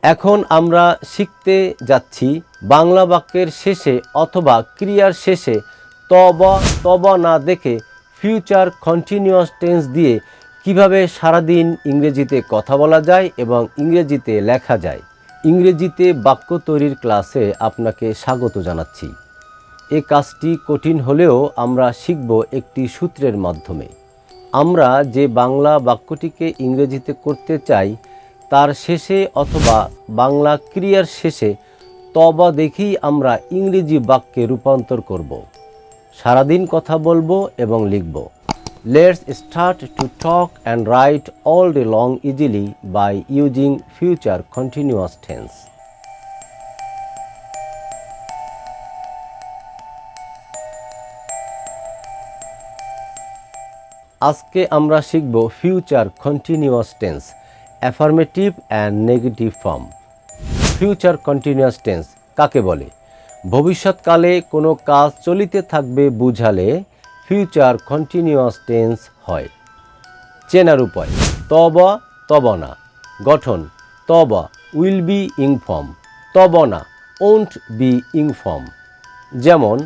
এখন আমরা শিখতে যাচ্ছি বাংলা বাক্যের শেষে অথবা ক্রিয়ার শেষে তব না দেখে ফিউচার কন্টিনিউয়াস টেন্স দিয়ে কিভাবে সারাদিন ইংরেজিতে কথা বলা যায় এবং ইংরেজিতে লেখা যায়। ইংরেজিতে বাক্য তৈরির ক্লাসে আপনাকে স্বাগত জানাচ্ছি। এই কাজটি কঠিন হলেও আমরা শিখব একটি সূত্রের মাধ্যমে। আমরা যে বাংলা বাক্যটিকে ইংরেজিতে করতে চাই তার শেষে অথবা বাংলা ক্রিয়ার শেষে তবা দেখেই আমরা ইংরেজি বাক্যে রূপান্তর করব। সারাদিন কথা বলবো এবং লিখব। Let's start to talk and write all day long easily by using future continuous tense. আজকে আমরা শিখব future continuous tense, affirmative and negative form. Future continuous tense কাকে বলে? ভবিষ্যৎকালে কোনো কাজ চলিতে থাকবে বুঝালে ফিউচার কন্টিনিউয়াস টেন্স হয়। চেনার উপায়: তব না। গঠন: তব উইল বি ইং ফর্ম, তব না ওন্ট বি ইং ফর্ম। যেমন,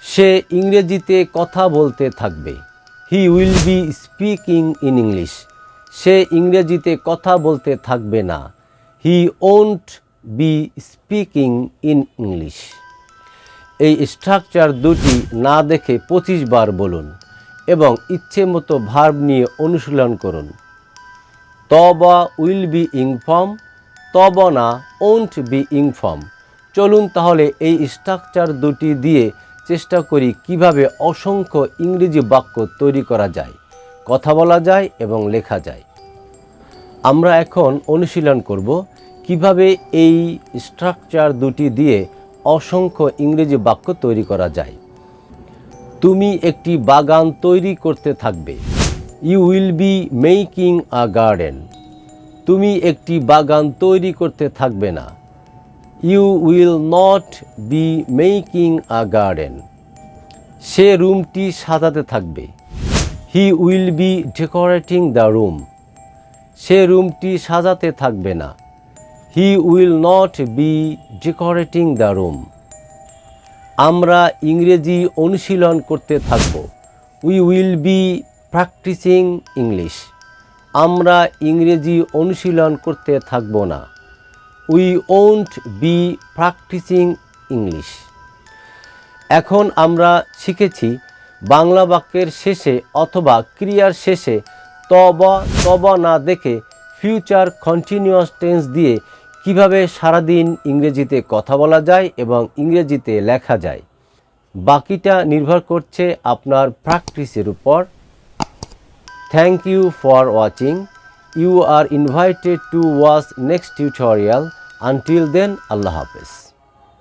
সে ইংরেজিতে কথা বলতে থাকবে। He will be speaking in English. সে ইংরেজিতে কথা বলতে থাকবে না। He won't be speaking in English. এই স্ট্রাকচার দুটি না দেখে 25 বার বলুন এবং ইচ্ছে মতো ভার্ব নিয়ে অনুশীলন করুন। তব উইল বি ইং ফর্ম, তব না ওন্ট বি ইং ফর্ম। চলুন তাহলে এই স্ট্রাকচার দুটি দিয়ে চেষ্টা করি কিভাবে অসংখ্য ইংরেজি বাক্য তৈরি করা যায়, কথা বলা যায় এবং লেখা যায়। আমরা এখন অনুশীলন করব কিভাবে এই স্ট্রাকচার দুটি দিয়ে অসংখ্য ইংরেজি বাক্য তৈরি করা যায়। তুমি একটি বাগান তৈরি করতে থাকবে। You will be making a garden. তুমি একটি বাগান তৈরি করতে থাকবে না। You will not be making a garden. সে রুমটি সাজাতে থাকবে। He will be decorating the room. সে রুমটি সাজাতে থাকবে না। He will not be decorating the room. আমরা ইংরেজি অনুশীলন করতে থাকব। We will be practising English. আমরা ইংরেজি অনুশীলন করতে থাকব না। We won't be practising English. এখন আমরা শিখেছি বাংলা বাক্যের শেষে অথবা ক্রিয়ার শেষে তব না দেখে ফিউচার কন্টিনিউয়াস টেন্স দিয়ে কিভাবে সারাদিন ইংরেজিতে কথা বলা যায় এবং ইংরেজিতে লেখা যায়। বাকিটা নির্ভর করছে আপনার প্র্যাকটিসের উপর। Thank you for watching. You are invited to watch next tutorial. Until then, আল্লাহ হাফেজ।